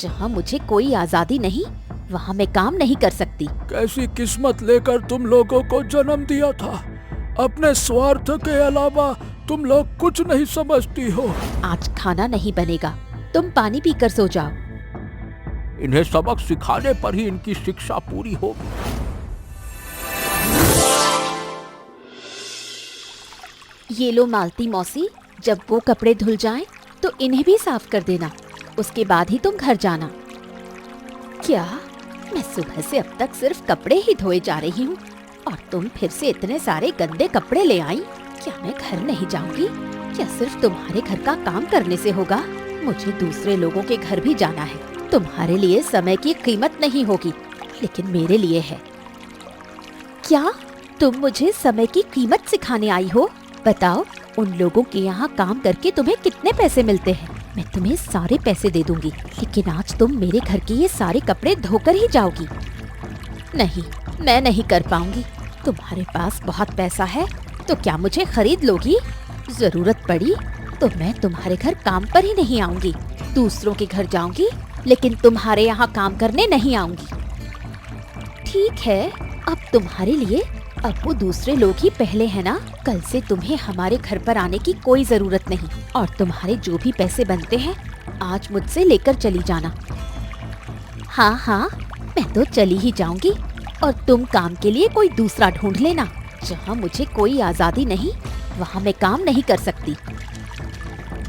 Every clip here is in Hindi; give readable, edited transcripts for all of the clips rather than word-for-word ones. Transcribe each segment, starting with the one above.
जहाँ मुझे कोई आजादी नहीं, वहाँ मैं काम नहीं कर सकती। कैसी किस्मत लेकर तुम लोगों को जन्म दिया था। अपने स्वार्थ के अलावा तुम लोग कुछ नहीं समझती हो। आज खाना नहीं बनेगा, तुम पानी पीकर सो जाओ। इन्हें सबक सिखाने पर ही इनकी शिक्षा पूरी होगी। ये लो मालती मौसी, जब वो कपड़े धुल जाएं, तो इन्हें भी साफ कर देना। उसके बाद ही तुम घर जाना। क्या मैं सुबह से अब तक सिर्फ कपड़े ही धोए जा रही हूँ और तुम फिर से इतने सारे गंदे कपड़े ले आई? क्या मैं घर नहीं जाऊंगी? क्या सिर्फ तुम्हारे घर का काम करने से होगा? मुझे दूसरे लोगों के घर भी जाना है। तुम्हारे लिए समय की कीमत नहीं होगी, लेकिन मेरे लिए है। क्या तुम मुझे समय की कीमत सिखाने आई हो? बताओ, उन लोगों के यहाँ काम करके तुम्हें कितने पैसे मिलते हैं? मैं तुम्हें सारे पैसे दे दूंगी, लेकिन आज तुम मेरे घर के ये सारे कपड़े धोकर ही जाओगी। नहीं, मैं नहीं कर पाऊंगी। तुम्हारे पास बहुत पैसा है, तो क्या मुझे खरीद लोगी? जरूरत पड़ी तो मैं तुम्हारे घर काम पर ही नहीं आऊंगी। दूसरों के घर जाऊंगी, लेकिन तुम्हारे यहाँ काम करने नहीं आऊंगी। ठीक है, अब तुम्हारे लिए अब वो दूसरे लोग ही पहले है ना। कल से तुम्हें हमारे घर पर आने की कोई जरूरत नहीं, और तुम्हारे जो भी पैसे बनते हैं आज मुझसे लेकर चली जाना। हाँ हाँ, मैं तो चली ही जाऊंगी, और तुम काम के लिए कोई दूसरा ढूंढ लेना। जहाँ मुझे कोई आजादी नहीं, वहाँ मैं काम नहीं कर सकती।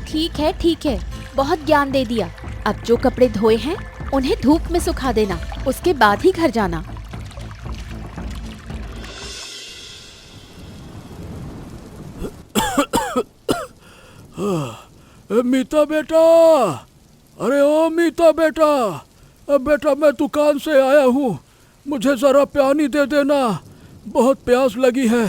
ठीक है, बहुत ज्ञान दे दिया। अब जो कपड़े धोए हैं उन्हें धूप में सुखा देना, उसके बाद ही घर जाना। मीता बेटा, अरे ओ मीता बेटा, बेटा मैं दुकान से आया हूँ, मुझे जरा पानी दे देना, बहुत प्यास लगी है।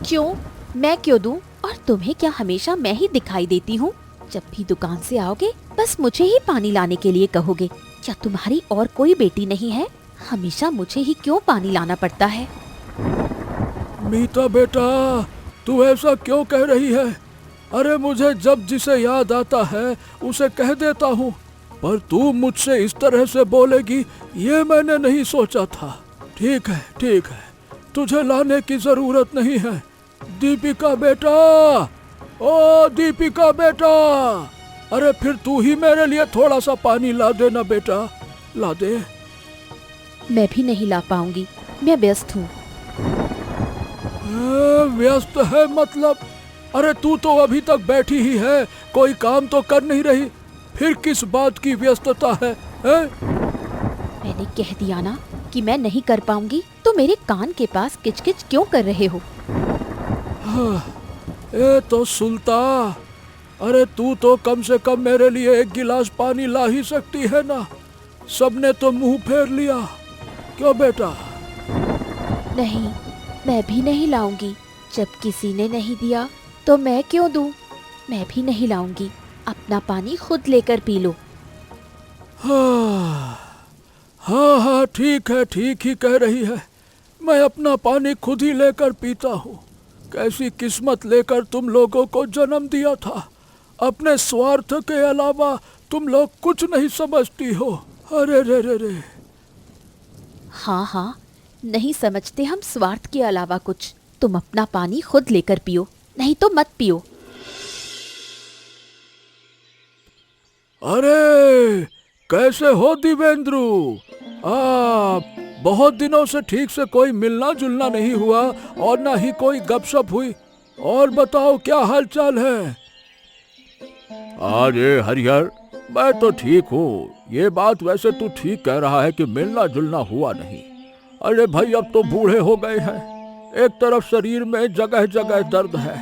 क्यों? मैं क्यों दूं? और तुम्हें क्या हमेशा मैं ही दिखाई देती हूँ? जब भी दुकान से आओगे बस मुझे ही पानी लाने के लिए कहोगे। क्या तुम्हारी और कोई बेटी नहीं है? हमेशा मुझे ही क्यों पानी लाना पड़ता है? मीता बेटा, तू ऐसा क्यों कह रही है? अरे मुझे जब जिसे याद आता है उसे कह देता हूँ, पर तू मुझसे इस तरह से बोलेगी ये मैंने नहीं सोचा था। ठीक है, तुझे लाने की जरूरत नहीं है। दीपिका बेटा, ओ दीपिका बेटा, अरे फिर तू ही मेरे लिए थोड़ा सा पानी ला देना बेटा, ला दे। मैं भी नहीं ला पाऊंगी, मैं व्यस्त हूँ। व्यस्त है मतलब? अरे तू तो अभी तक बैठी ही है, कोई काम तो कर नहीं रही, फिर किस बात की व्यस्तता है? मैंने कह दिया ना कि मैं नहीं कर पाऊंगी, तो मेरे कान के पास किचकिच क्यों कर रहे हो? ए तो सुल्ता, अरे तू तो कम से कम मेरे लिए एक गिलास पानी ला ही सकती है ना। सबने तो मुंह फेर लिया, क्यों बेटा? नहीं, मैं भी नहीं लाऊंगी। जब किसी ने नहीं दिया तो मैं क्यों दूं? मैं भी नहीं लाऊंगी। अपना पानी खुद लेकर पी लो। हाँ, ठीक ही कह रही है। मैं अपना पानी खुद ही लेकर पीता हूँ। कैसी किस्मत लेकर तुम लोगों को जन्म दिया था। अपने स्वार्थ के अलावा तुम लोग कुछ नहीं समझती हो। अरे रे। हाँ, नहीं समझते हम स्वार्थ के अलावा कुछ। तुम अपना पानी खुद लेकर पियो, नहीं तो मत पियो। अरे कैसे हो दिवेंद्रू? बहुत दिनों से ठीक से कोई मिलना जुलना नहीं हुआ और ना ही कोई गपशप हुई। और बताओ क्या हाल चाल है? अरे हरिहर, मैं तो ठीक हूँ। ये बात वैसे तू ठीक कह रहा है कि मिलना जुलना हुआ नहीं। अरे भाई अब तो बूढ़े हो गए हैं, एक तरफ शरीर में जगह जगह दर्द है,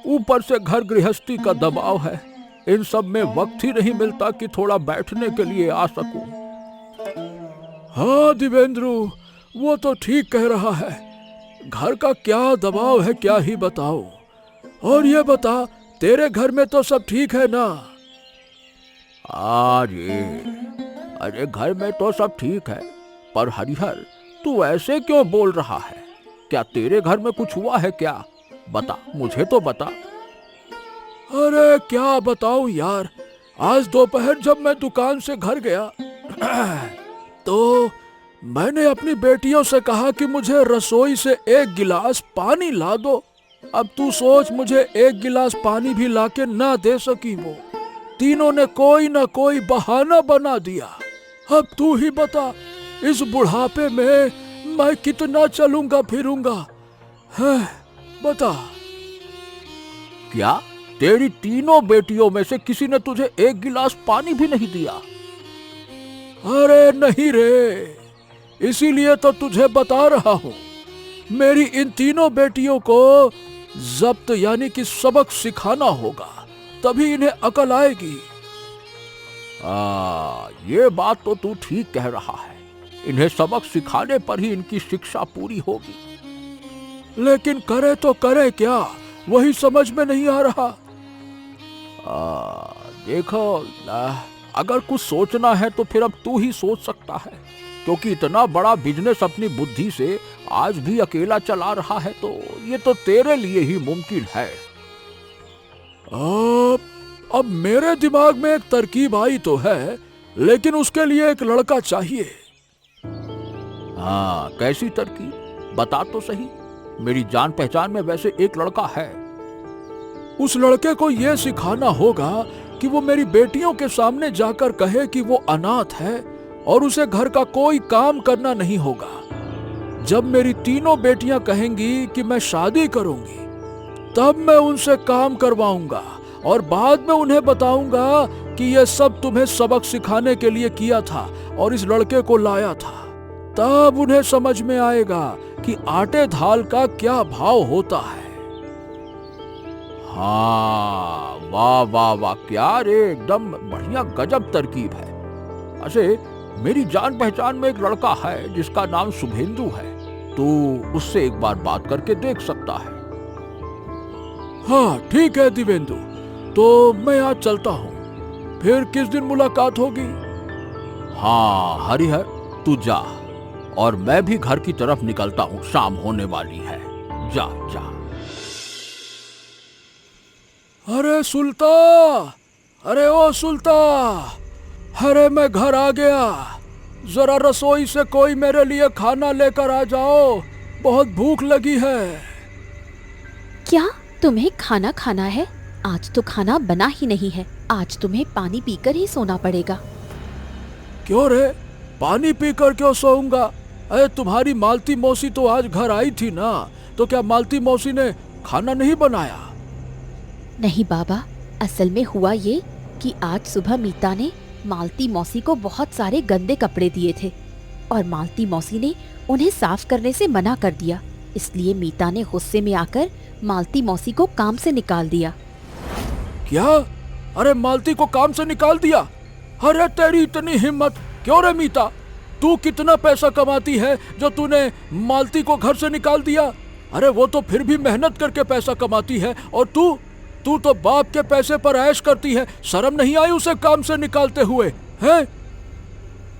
ऊपर से घर गृहस्थी का दबाव है। इन सब में वक्त ही नहीं मिलता कि थोड़ा बैठने के लिए आ सकूं। हाँ दिवेंद्रू, वो तो ठीक कह रहा है। घर का क्या दबाव है क्या ही बताओ। और ये बता, तेरे घर में तो सब ठीक है ना? अरे घर में तो सब ठीक है, पर हरिहर तू ऐसे क्यों बोल रहा है? क्या तेरे घर में कुछ हुआ है क्या? बता, मुझे तो बता। अरे क्या बताऊं यार, आज दोपहर जब मैं दुकान से घर गया तो मैंने अपनी बेटियों से कहा कि मुझे रसोई से 1 गिलास पानी ला दो। अब तू सोच, मुझे 1 गिलास पानी भी लाके ना दे सकी वो। तीनों ने कोई ना कोई बहाना बना दिया। अब तू ही बता, इस बुढ़ापे में मैं कितना चलूंगा फिरूंगा, है बता। क्या तेरी तीनों बेटियों में से किसी ने तुझे 1 गिलास पानी भी नहीं दिया? अरे नहीं रे, इसीलिए तो तुझे बता रहा हूं। मेरी इन तीनों बेटियों को जब्त यानी कि सबक सिखाना होगा, तभी इन्हें अकल आएगी। ये बात तो तू ठीक कह रहा है। इन्हें सबक सिखाने पर ही इनकी शिक्षा पूरी होगी। लेकिन करे तो करे क्या, वही समझ में नहीं आ रहा। देखो, अगर कुछ सोचना है तो फिर अब तू ही सोच सकता है, क्योंकि इतना बड़ा बिजनेस अपनी बुद्धि से आज भी अकेला चला रहा है, तो ये तो तेरे लिए ही मुमकिन है। अब मेरे दिमाग में एक तरकीब आई तो है, लेकिन उसके लिए एक लड़का चाहिए। हाँ, कैसी तरकीब, बता तो सही। मेरी जान पहचान में वैसे एक लड़का है। उस लड़के को यह सिखाना होगा कि वो मेरी बेटियों के सामने जाकर कहे कि वो अनाथ है और उसे घर का कोई काम करना नहीं होगा। जब मेरी तीनों बेटियां कहेंगी कि मैं शादी करूंगी, तब मैं उनसे काम करवाऊंगा और बाद में उन्हें बताऊंगा कि यह सब तुम्हें सबक सिखाने के लिए किया था और इस लड़के को लाया था। तब उन्हें समझ में आएगा कि आटे दाल का क्या भाव होता है। हाँ, वाह वाह वाह, क्या रे, एकदम बढ़िया गजब तरकीब है। अच्छा, मेरी जान पहचान में एक लड़का है जिसका नाम शुभेंदु है, तू उससे एक बार बात करके देख सकता है। हाँ ठीक है दिवेंदु, तो मैं आज चलता हूँ, फिर किस दिन मुलाकात होगी? हाँ हरिहर, तू जा, और मैं भी घर की तरफ निकलता हूँ, शाम होने वाली है। जा जा। अरे सुल्ता, अरे ओ सुल्ता, अरे मैं घर आ गया, जरा रसोई से कोई मेरे लिए खाना लेकर आ जाओ, बहुत भूख लगी है। क्या तुम्हें खाना खाना है? आज तो खाना बना ही नहीं है, आज तुम्हें पानी पीकर ही सोना पड़ेगा। क्यों रे, पानी पीकर क्यों सोऊंगा? अरे तुम्हारी मालती मौसी तो आज घर आई थी ना, तो क्या मालती मौसी ने खाना नहीं बनाया? नहीं बाबा, असल में हुआ ये कि आज सुबह मीता ने मालती मौसी को बहुत सारे गंदे कपड़े दिए थे और मालती मौसी ने उन्हें साफ करने से मना कर दिया। इसलिए मीता ने गुस्से में आकर मालती मौसी को काम से निकाल दिया। क्या? अरे मालती को काम से निकाल दिया? अरे तेरी इतनी हिम्मत! क्यों रे मीता, तू कितना पैसा कमाती है जो तूने मालती को घर से निकाल दिया? अरे वो तो फिर भी मेहनत करके पैसा कमाती है, और तू तो बाप के पैसे पर ऐश करती है। शर्म नहीं आई उसे काम से निकालते हुए? हैं?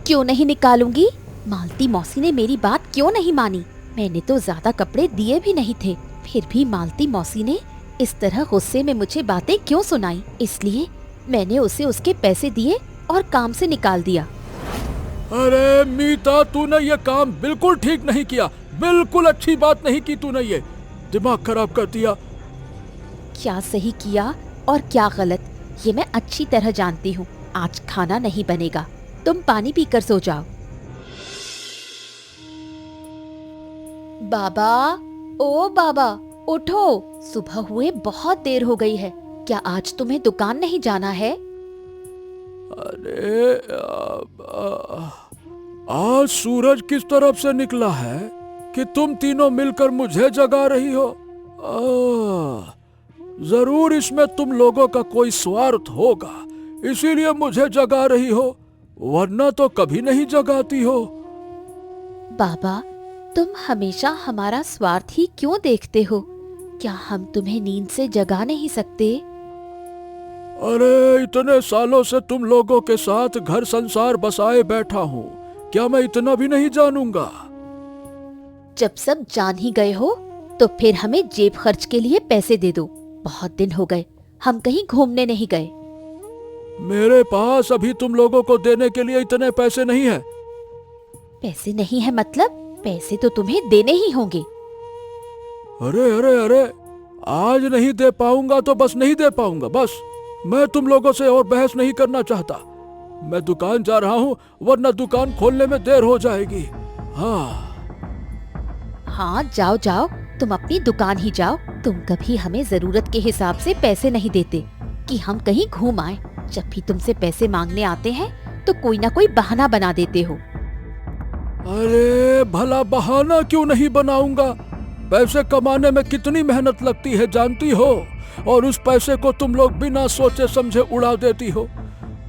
क्यों नहीं निकालूंगी? मालती मौसी ने मेरी बात क्यों नहीं मानी? मैंने तो ज्यादा कपड़े दिए भी नहीं थे, फिर भी मालती मौसी ने इस तरह गुस्से में मुझे बातें क्यों सुनाई? इसलिए मैंने उसे उसके पैसे दिए और काम से निकाल दिया। अरे मीता, तूने ये काम बिल्कुल ठीक नहीं किया, बिल्कुल अच्छी बात नहीं की तूने, ये दिमाग खराब कर दिया। क्या सही किया और क्या गलत, ये मैं अच्छी तरह जानती हूँ। आज खाना नहीं बनेगा, तुम पानी पीकर सो जाओ। बाबा, ओ बाबा, उठो, सुबह हुए बहुत देर हो गई है। क्या आज तुम्हें दुकान नहीं जाना है? अरे आज सूरज किस तरफ से निकला है कि तुम तीनों मिलकर मुझे जगा रही हो? जरूर इसमें तुम लोगों का कोई स्वार्थ होगा, इसीलिए मुझे जगा रही हो, वरना तो कभी नहीं जगाती हो। बाबा, तुम हमेशा हमारा स्वार्थ ही क्यों देखते हो? क्या हम तुम्हें नींद से जगा नहीं सकते? अरे इतने सालों से तुम लोगों के साथ घर संसार बसाए बैठा हूँ, क्या मैं इतना भी नहीं जानूंगा? जब सब जान ही गए हो तो फिर हमें जेब खर्च के लिए पैसे दे दो। बहुत दिन हो गए हम कहीं घूमने नहीं गए। मेरे पास अभी तुम लोगों को देने के लिए इतने पैसे नहीं है। पैसे नहीं है मतलब? पैसे तो तुम्हें देने ही होंगे। अरे अरे अरे, आज नहीं दे पाऊंगा तो बस नहीं दे पाऊंगा, बस। मैं तुम लोगों से और बहस नहीं करना चाहता। मैं दुकान जा रहा हूँ, वरना दुकान खोलने में देर हो जाएगी। हाँ हाँ, जाओ जाओ, तुम अपनी दुकान ही जाओ। तुम कभी हमें जरूरत के हिसाब से पैसे नहीं देते कि हम कहीं घूम आए। जब भी तुमसे पैसे मांगने आते हैं तो कोई ना कोई बहाना बना देते हो। अरे भला बहाना क्यों नहीं बनाऊंगा? पैसे कमाने में कितनी मेहनत लगती है जानती हो, और उस पैसे को तुम लोग बिना सोचे समझे उड़ा देती हो।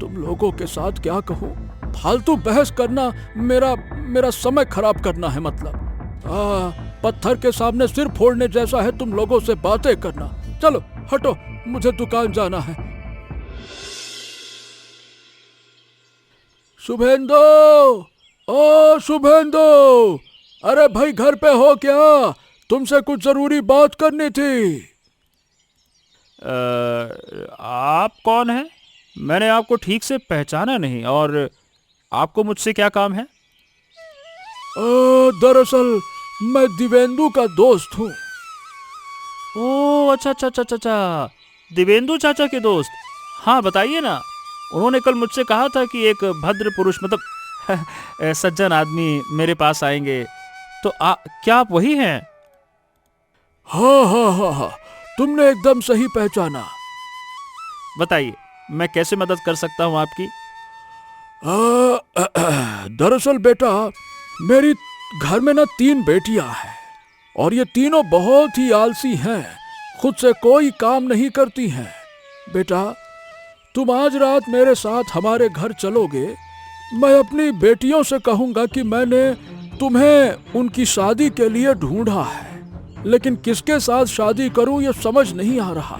तुम लोगों के साथ क्या कहूँ, फालतू बहस करना मेरा समय खराब करना है। मतलब पत्थर के सामने सिर फोड़ने जैसा है तुम लोगों से बातें करना। चलो हटो, मुझे दुकान जाना है। शुभेंदु, ओ शुभेंदु, अरे भाई घर पे हो क्या? तुमसे कुछ जरूरी बात करनी थी। आप कौन हैं? मैंने आपको ठीक से पहचाना नहीं, और आपको मुझसे क्या काम है? दरअसल मैं दिवेंदु का दोस्त हूँ। ओह, अच्छा अच्छा अच्छा अच्छा अच्छा, दिवेंदु चाचा के दोस्त। हाँ बताइए ना। उन्होंने कल मुझसे कहा था कि एक भद्र पुरुष, मतलब सज्जन आदमी मेरे पास आएंगे। तो क्या आप वही हैं? हाँ हाँ हाँ हाँ, तुमने एकदम सही पहचाना। बताइए, मैं कैसे मदद कर सकता हूँ आपकी? दरअसल बेटा, मेरी घर में ना 3 बेटियां हैं, और ये तीनों बहुत ही आलसी हैं, खुद से कोई काम नहीं करती हैं। बेटा, तुम आज रात मेरे साथ हमारे घर चलोगे। मैं अपनी बेटियों से कहूंगा कि मैंने तुम्हें उनकी शादी के लिए ढूंढा है, लेकिन किसके साथ शादी करूं ये समझ नहीं आ रहा।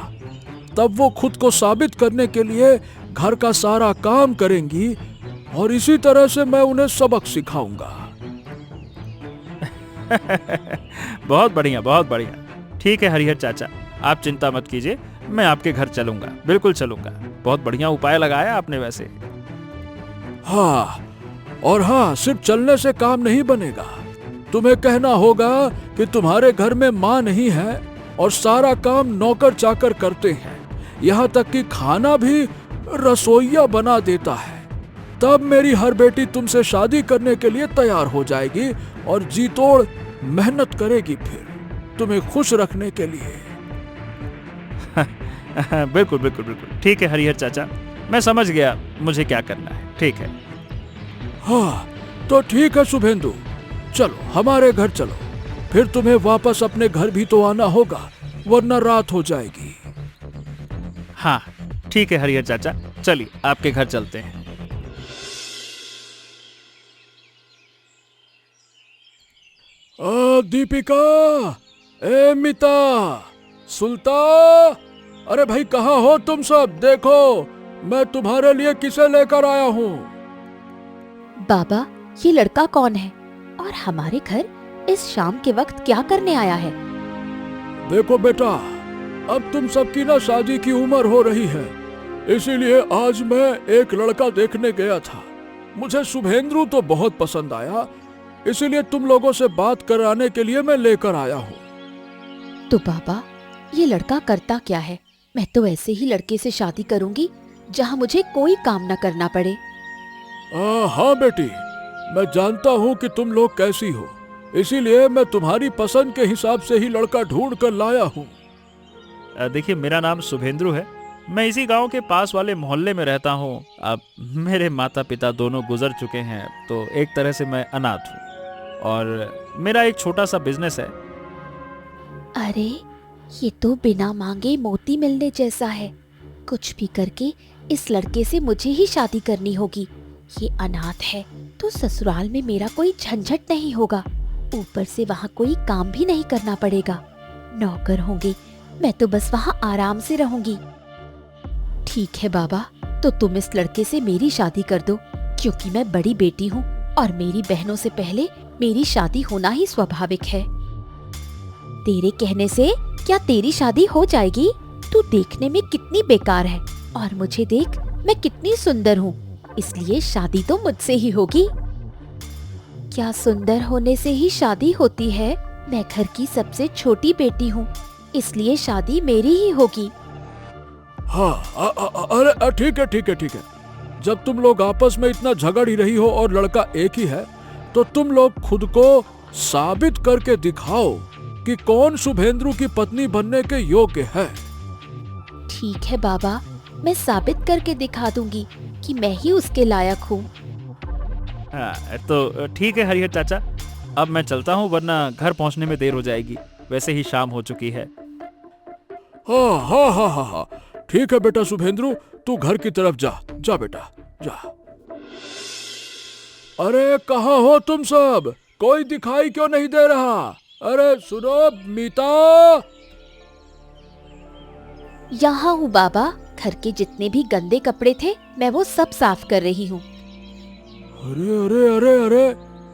तब वो खुद को साबित करने के लिए घर का सारा काम करेंगी, और इसी तरह से मैं उन्हें सबक सिखाऊंगा। बहुत बढ़िया, बहुत बढ़िया। ठीक है हरिहर चाचा, आप चिंता मत कीजिए, मैं आपके घर चलूंगा, बिल्कुल चलूंगा। बहुत बढ़िया उपाय लगाया आपने वैसे। हाँ, और हाँ, सिर्फ चलने से काम नहीं बनेगा। तुम्हें कहना होगा कि तुम्हारे घर में माँ नहीं है और सारा काम नौकर चाकर करते हैं, यहाँ तक कि खाना भी रसोइया बना देता है। तब मेरी हर बेटी तुमसे शादी करने के लिए तैयार हो जाएगी और जी तोड़ मेहनत करेगी फिर तुम्हें खुश रखने के लिए। बिल्कुल बिल्कुल बिल्कुल, ठीक है हरिहर चाचा, मैं समझ गया मुझे क्या करना है। ठीक है। हाँ, तो ठीक है शुभेंदु, चलो हमारे घर चलो। फिर तुम्हें वापस अपने घर भी तो आना होगा, वरना रात हो जाएगी। हाँ ठीक है हरिहर चाचा, चलिए आपके घर चलते हैं। दीपिका, ए मिता, सुल्ता, अरे भाई कहाँ हो तुम सब? देखो मैं तुम्हारे लिए किसे लेकर आया हूँ। बाबा, ये लड़का कौन है और हमारे घर इस शाम के वक्त क्या करने आया है? देखो बेटा, अब तुम सबकी ना शादी की उम्र हो रही है, इसीलिए आज मैं एक लड़का देखने गया था। मुझे शुभेंद्रु तो बहुत पसंद आया, इसीलिए तुम लोगों से बात कराने के लिए मैं लेकर आया हूँ। तो बाबा, ये लड़का करता क्या है? मैं तो ऐसे ही लड़के से शादी करूंगी जहाँ मुझे कोई काम न करना पड़े। हाँ बेटी, मैं जानता हूँ कि तुम लोग कैसी हो, इसीलिए मैं तुम्हारी पसंद के हिसाब से ही लड़का ढूंढ कर लाया हूँ। देखिए, मेरा नाम शुभेंद्रु है, मैं इसी गांव के पास वाले मोहल्ले में रहता हूँ। अब मेरे माता पिता दोनों गुजर चुके हैं, तो एक तरह से मैं अनाथ हूँ, और मेरा एक छोटा सा बिजनेस है। अरे, ये तो बिना मांगे मोती मिलने जैसा है। कुछ भी करके इस लड़के से मुझे ही शादी करनी होगी। ये अनाथ है तो ससुराल में मेरा कोई झंझट नहीं होगा, ऊपर से वहाँ कोई काम भी नहीं करना पड़ेगा। नौकर होंगे, मैं तो बस वहाँ आराम से रहूंगी। ठीक है बाबा, तो तुम इस लड़के से मेरी शादी कर दो, क्योंकि मैं बड़ी बेटी हूँ और मेरी बहनों से पहले मेरी शादी होना ही स्वाभाविक है। तेरे कहने से क्या तेरी शादी हो जाएगी? तू देखने में कितनी बेकार है, और मुझे देख मैं कितनी सुंदर हूँ, इसलिए शादी तो मुझसे ही होगी। क्या सुंदर होने से ही शादी होती है? मैं घर की सबसे छोटी बेटी हूँ, इसलिए शादी मेरी ही होगी। हाँ, अरे ठीक है ठीक है ठीक है। जब तुम लोग आपस में इतना झगड़ ही रही हो और लड़का एक ही है, तो तुम लोग खुद को साबित करके दिखाओ कि कौन शुभेंद्र की पत्नी बनने के योग्य है। ठीक है बाबा, मैं साबित करके दिखा दूंगी कि मैं ही उसके लायक हूँ। हाँ, तो ठीक है हरिहर चाचा, अब मैं चलता हूँ वरना घर पहुँचने में देर हो जाएगी। वैसे ही शाम हो चुकी है। हाँ हाँ हाँ हाँ हाँ, ठीक है बेटा शुभेंद्र, तू घर की तरफ जा। जा बेटा जा। अरे कहाँ हो तुम सब? कोई दिखाई क्यों नहीं दे रहा? अरे सुनो मीता। यहाँ हूँ बाबा, घर के जितने भी गंदे कपड़े थे मैं वो सब साफ कर रही हूँ। अरे अरे अरे अरे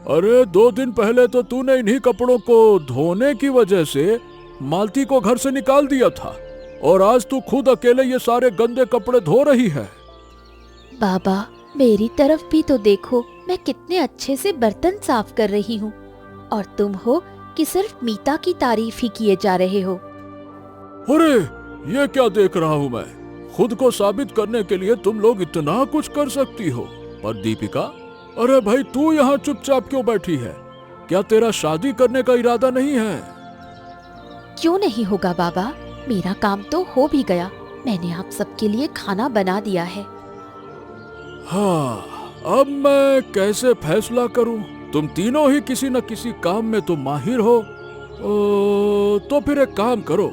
अरे 2 दिन पहले तो तूने इन्हीं कपड़ों को धोने की वजह से मालती को घर से निकाल दिया था, और आज तू खुद अकेले ये सारे गंदे कपड़े धो रही है। बाबा मेरी तरफ भी तो देखो, मैं कितने अच्छे से बर्तन साफ कर रही हूँ, और तुम हो कि सिर्फ मीता की तारीफ ही किए जा रहे हो। अरे ये क्या देख रहा हूँ मैं? खुद को साबित करने के लिए तुम लोग इतना कुछ कर सकती हो, पर दीपिका, अरे भाई तू यहाँ चुपचाप क्यों बैठी है? क्या तेरा शादी करने का इरादा नहीं है? क्यों नहीं होगा बाबा, मेरा काम तो हो भी गया। मैंने आप सबके लिए खाना बना दिया है। हाँ, अब मैं कैसे फैसला करूं? तुम तीनों ही किसी न किसी काम में तो माहिर हो। तो फिर एक काम करो,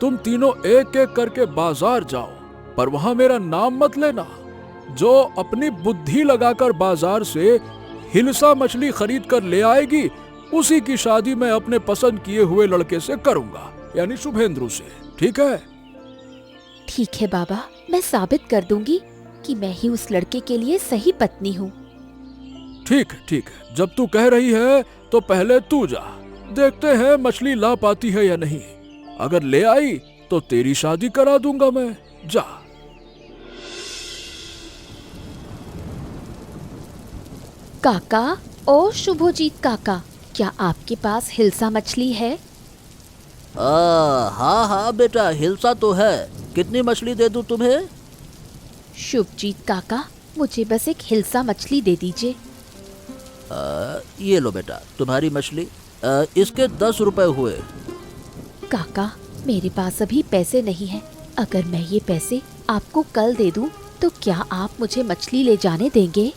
तुम तीनों एक एक करके बाजार जाओ, पर वहां मेरा नाम मत लेना। जो अपनी बुद्धि लगाकर बाजार से हिलसा मछली खरीद कर ले आएगी, उसी की शादी मैं अपने पसंद किए हुए लड़के से करूंगा, यानी शुभेंद्र से। ठीक है? ठीक है बाबा, मैं साबित कर दूंगी कि मैं ही उस लड़के के लिए सही पत्नी हूँ। ठीक है, जब तू कह रही है तो पहले तू जा। देखते हैं मछली ला पाती है या नहीं। अगर ले आई तो तेरी शादी करा दूंगा मैं। जा। काका, ओ शुभोजीत काका, क्या आपके पास हिलसा मछली है? हाँ हाँ बेटा, हिलसा तो है। कितनी मछली दे दूं तुम्हें? शुभजीत काका, मुझे बस एक हिलसा मछली दे दीजिए। ये लो बेटा तुम्हारी मछली। इसके 10 रुपए हुए। काका, मेरे पास अभी पैसे नहीं हैं। अगर मैं ये पैसे आपको कल दे दूं, तो क्या आप मुझे मछली ले जाने देंगे?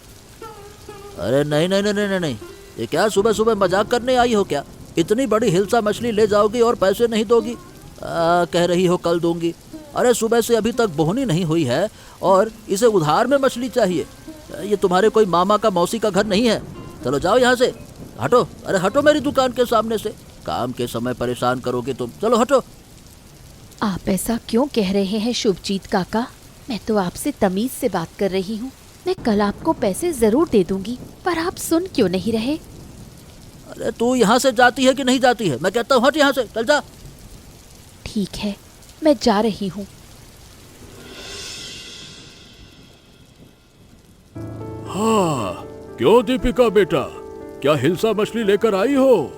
अरे नहीं नहीं नहीं नहीं नहीं, ये क्या सुबह सुबह मजाक करने आई हो क्या? इतनी बड़ी हिलसा मछली ले जाओगी और पैसे नहीं दोगी? कह रही हो कल दूंगी। अरे सुबह से अभी तक बोहनी नहीं हुई है और इसे उधार में मछली चाहिए। ये तुम्हारे कोई मामा का मौसी का घर नहीं है। चलो जाओ यहाँ से, हटो। अरे हटो मेरी दुकान के सामने से, काम के समय परेशान करोगे तुम। चलो हटो। आप ऐसा क्यों कह रहे हैं शुभजीत काका? मैं तो आपसे तमीज से बात कर रही हूँ। मैं कल आपको पैसे जरूर दे दूंगी, पर आप सुन क्यों नहीं रहे? अरे तू यहाँ से जाती है कि नहीं जाती है? मैं कहता हूँ हट यहाँ से, चल जा। ठीक है, मैं जा रही हूँ। हाँ, क्यों दीपिका बेटा, क्या हिलसा मछली लेकर आई हो?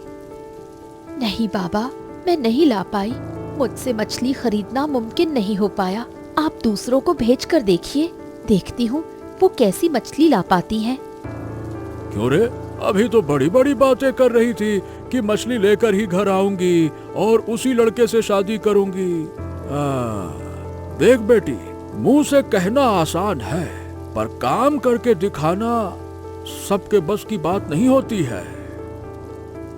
नहीं बाबा, मैं नहीं ला पाई। मुझसे मछली खरीदना मुमकिन नहीं हो पाया। आप दूसरों को भेज कर देखिए, देखती हूँ वो कैसी मछली ला पाती हैं। क्यों रे, अभी तो बड़ी बड़ी बातें कर रही थी कि मछली लेकर ही घर आऊंगी और उसी लड़के से शादी करूंगी। देख बेटी, मुंह से कहना आसान है, पर काम करके दिखाना सबके बस की बात नहीं होती है।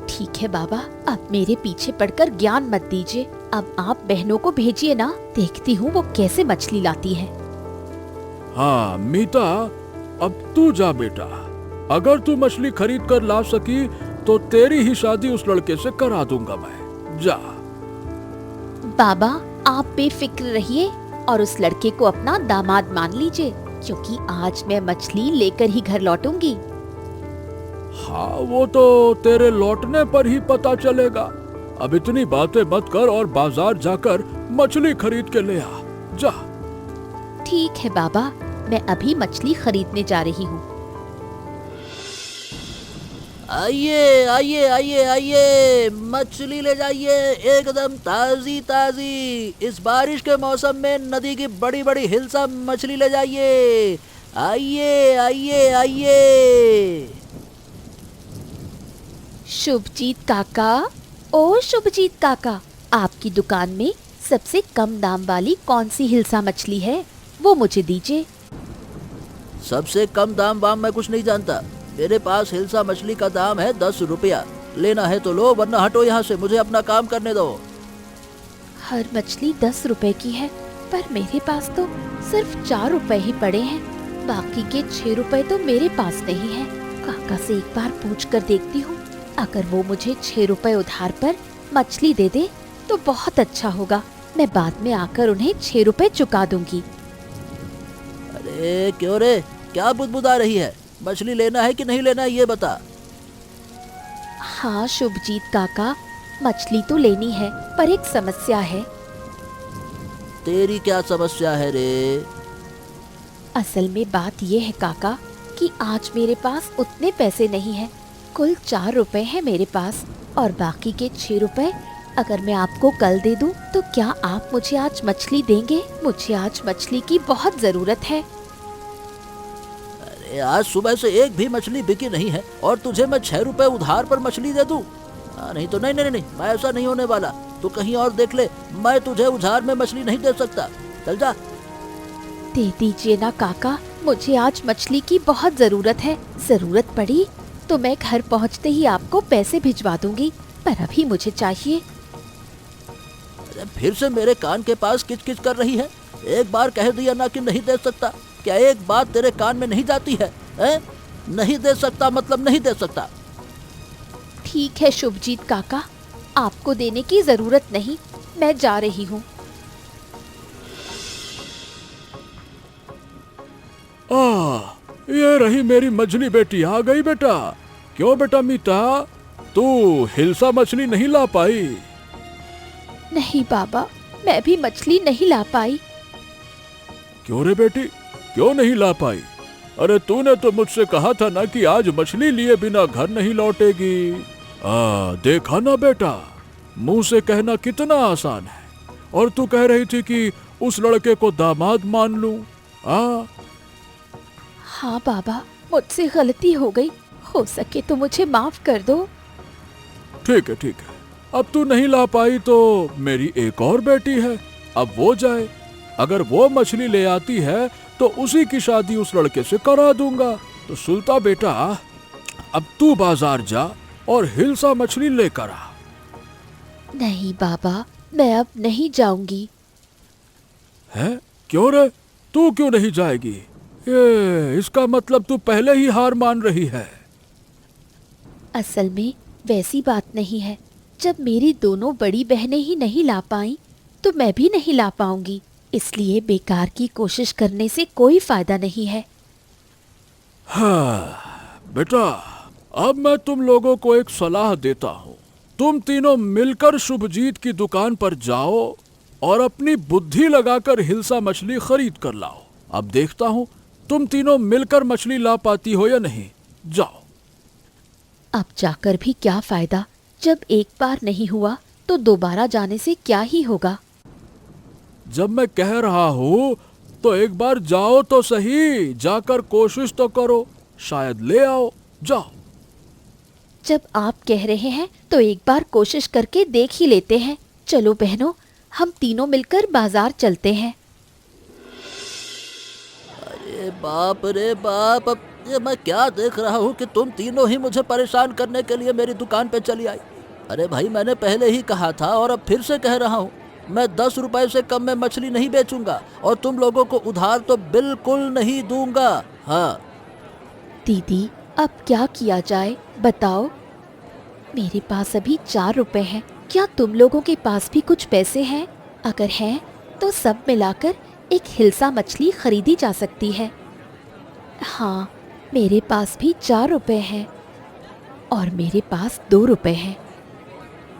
ठीक है बाबा, अब मेरे पीछे पड़कर ज्ञान मत दीजिए। अब आप बहनों को भेजिए ना, देखती हूँ वो कैसे मछली लाती है। हाँ मीता, अब तू जा बेटा। अगर तू मछली खरीद कर ला सकी तो तेरी ही शादी उस लड़के से करा दूंगा मैं। जा। बाबा, आप बेफिक्र रहिए और उस लड़के को अपना दामाद मान लीजिए, क्योंकि आज मैं मछली लेकर ही घर लौटूंगी। हाँ, वो तो तेरे लौटने पर ही पता चलेगा। अब इतनी बातें मत कर और बाजार जाकर मछली खरीद के ले आ। जा। ठीक है बाबा, मैं अभी मछली खरीदने जा रही हूँ। आइए आइए आइए आइए, मछली ले जाइए, एकदम ताजी ताजी। इस बारिश के मौसम में नदी की बड़ी बड़ी हिल्सा मछली ले जाइए। आइए आइए आइए। शुभजीत काका, ओ शुभजीत काका, आपकी दुकान में सबसे कम दाम वाली कौन सी हिल्सा मछली है, वो मुझे दीजिए। सबसे कम दाम वाम मैं कुछ नहीं जानता। मेरे पास हिल्सा मछली का दाम है 10 रुपया। लेना है तो लो, वरना हटो यहाँ से, मुझे अपना काम करने दो। हर मछली 10 रुपए की है, पर मेरे पास तो सिर्फ 4 रुपए ही पड़े हैं। बाकी के 6 रुपए तो मेरे पास नहीं है। काका से एक बार पूछ कर देखती हूँ, अगर वो मुझे 6 रुपए उधार पर मछली दे दे तो बहुत अच्छा होगा। मैं बाद में आकर उन्हें 6 रुपए चुका दूंगी। अरे क्यों रे, क्या बुदबुदा रही है? मछली लेना है कि नहीं लेना है ये बता। हाँ शुभजीत काका, मछली तो लेनी है, पर एक समस्या है। तेरी क्या समस्या है रे? असल में बात ये है काका कि आज मेरे पास उतने पैसे नहीं हैं। कुल 4 रुपए हैं मेरे पास, और बाकी के 6 रुपए अगर मैं आपको कल दे दूं तो क्या आप मुझे आज मछली देंगे? मुझे आज मछली की बहुत जरूरत है। अरे आज सुबह से एक भी मछली बिकी नहीं है और तुझे मैं 6 रुपए उधार पर मछली दे दूं? नहीं तो नहीं नहीं नहीं, मैं ऐसा नहीं होने वाला। तू कहीं और देख ले, मैं तुझे उधार में मछली नहीं दे सकता। चल जा। दे दीजिए ना काका, मुझे आज मछली की बहुत जरूरत है। जरूरत पड़ी तो मैं घर पहुंचते ही आपको पैसे भिजवा दूंगी, पर अभी मुझे चाहिए। अरे फिर से मेरे कान के पास किच किच कर रही है। एक बार कह दिया ना कि नहीं दे सकता, क्या एक बात तेरे कान में नहीं जाती है? नहीं दे सकता मतलब नहीं दे सकता। ठीक है शुभजीत काका, आपको देने की जरूरत नहीं, मैं जा रही हूँ। ये रही मेरी मछली बेटी, आ गई बेटा। क्यों बेटा मीता, तू हिल्सा मछली नहीं ला पाई? नहीं बाबा, मैं भी मछली नहीं ला पाई। क्यों रे बेटी, क्यों नहीं ला पाई? अरे तूने तो मुझसे कहा था ना कि आज मछली लिए बिना घर नहीं लौटेगी। देखा ना बेटा, मुंह से कहना कितना आसान है, और तू कह रही थी कि उस लड़के को दामाद मान लूं। हाँ बाबा, मुझसे गलती हो गई, हो सके तो मुझे माफ कर दो। ठीक है ठीक है, अब तू नहीं ला पाई तो मेरी एक और बेटी है, अब वो जाए। अगर वो मछली ले आती है तो उसी की शादी उस लड़के से करा दूंगा। तो सुल्ता बेटा, अब तू बाजार जा और हिल्सा मछली लेकर आ। नहीं बाबा, मैं अब नहीं जाऊंगी। है? क्यों रे, तू क्यों नहीं जाएगी? ये इसका मतलब तू पहले ही हार मान रही है। असल में वैसी बात नहीं है, जब मेरी दोनों बड़ी बहनें ही नहीं ला पाईं, तो मैं भी नहीं ला पाऊंगी। इसलिए बेकार की कोशिश करने से कोई फायदा नहीं है। हाँ बेटा, अब मैं तुम लोगों को एक सलाह देता हूँ। तुम तीनों मिलकर शुभजीत की दुकान पर जाओ और अपनी बुद्धि लगाकर हिल्सा मछली खरीद कर लाओ। अब देखता हूँ तुम तीनों मिलकर मछली ला पाती हो या नहीं। जाओ। अब जाकर भी क्या फायदा, जब एक बार नहीं हुआ तो दोबारा जाने से क्या ही होगा। जब मैं कह रहा हूँ तो एक बार जाओ तो सही, जाकर कोशिश तो करो, शायद ले आओ। जाओ। जब आप कह रहे हैं तो एक बार कोशिश करके देख ही लेते हैं। चलो बहनों, हम तीनों मिलकर बाजार चलते हैं। अरे बाप रे बाप, अब ये मैं क्या देख रहा हूँ कि तुम तीनों ही मुझे परेशान करने के लिए मेरी दुकान पे चली आई। अरे भाई, मैंने पहले ही कहा था और अब फिर से कह रहा हूँ, मैं 10 रुपए से कम में मछली नहीं बेचूंगा और तुम लोगों को उधार तो बिल्कुल नहीं दूंगा। हाँ दीदी, अब क्या किया जाए बताओ। मेरे पास अभी 4 रुपए हैं, क्या तुम लोगों के पास भी कुछ पैसे हैं? अगर हैं तो सब मिलाकर एक हिल्सा मछली खरीदी जा सकती है। हाँ, मेरे पास भी 4 रुपए हैं और मेरे पास 2 रुपए हैं।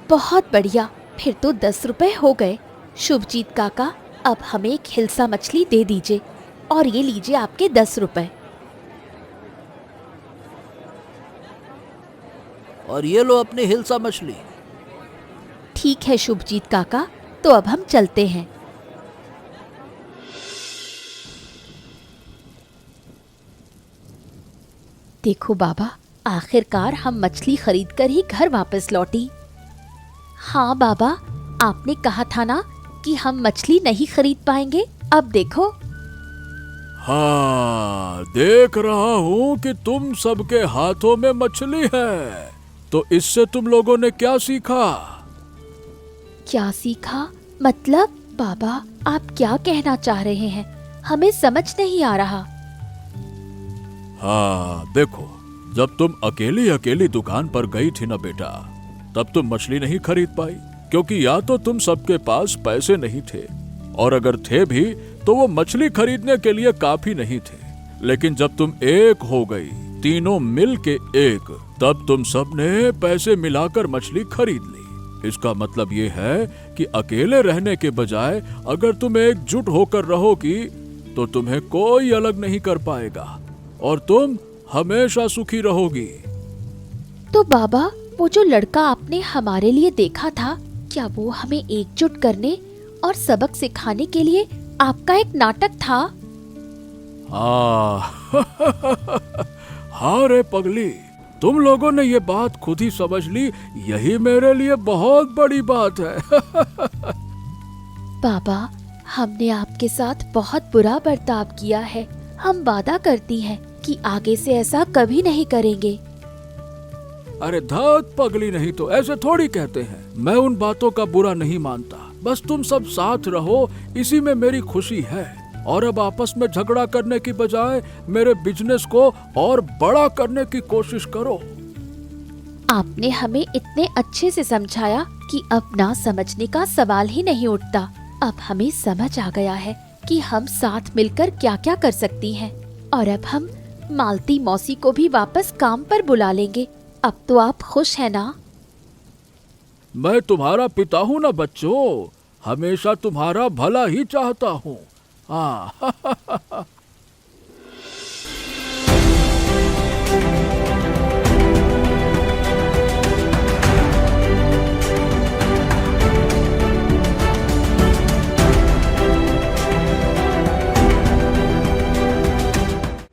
बहुत बढ़िया, फिर तो 10 रुपए हो गए। शुभजीत काका, अब हमें एक हिल्सा मछली दे दीजिए। और ये लीजिए आपके 10 रुपए। और ये लो अपनी हिल्सा मछली। ठीक है शुभजीत काका, तो अब हम चलते हैं। देखो बाबा, आखिरकार हम मछली खरीदकर ही घर वापस लौटी। हाँ बाबा, आपने कहा था ना कि हम मछली नहीं खरीद पाएंगे। अब देखो। हाँ, देख रहा हूँ कि तुम सबके हाथों में मछली है। तो इससे तुम लोगों ने क्या सीखा? क्या सीखा मतलब? बाबा, आप क्या कहना चाह रहे हैं? हमें समझ नहीं आ रहा। हाँ देखो, जब तुम अकेली अकेली दुकान पर गई थी ना बेटा, तब तुम मछली नहीं खरीद पाई, क्योंकि या तो तुम सबके पास पैसे नहीं थे, और अगर थे भी तो वो मछली खरीदने के लिए काफी नहीं थे। लेकिन जब तुम एक हो गई, तीनों मिल के एक, तब तुम सबने पैसे मिलाकर मछली खरीद ली। इसका मतलब ये है कि अकेले रहने के बजाय अगर तुम एकजुट होकर रहोगी तो तुम्हें कोई अलग नहीं कर पाएगा और तुम हमेशा सुखी रहोगी। तो बाबा, वो जो लड़का आपने हमारे लिए देखा था, क्या वो हमें एकजुट करने और सबक सिखाने के लिए आपका एक नाटक था? हाँ हाँ रे पगली, तुम लोगों ने ये बात खुद ही समझ ली, यही मेरे लिए बहुत बड़ी बात है। बाबा, हमने आपके साथ बहुत बुरा बर्ताव किया है। हम वादा करती हैं कि आगे से ऐसा कभी नहीं करेंगे। अरे धत पगली, नहीं तो ऐसे थोड़ी कहते हैं। मैं उन बातों का बुरा नहीं मानता, बस तुम सब साथ रहो, इसी में मेरी खुशी है। और अब आपस में झगड़ा करने की बजाय मेरे बिजनेस को और बड़ा करने की कोशिश करो। आपने हमें इतने अच्छे से समझाया कि अब ना समझने का सवाल ही नहीं उठता। अब हमें समझ आ गया है कि हम साथ मिलकर क्या क्या कर सकती हैं। और अब हम मालती मौसी को भी वापस काम पर बुला लेंगे। अब तो आप खुश हैं ना? मैं तुम्हारा पिता हूँ ना बच्चों, हमेशा तुम्हारा भला ही चाहता हूँ। हाँ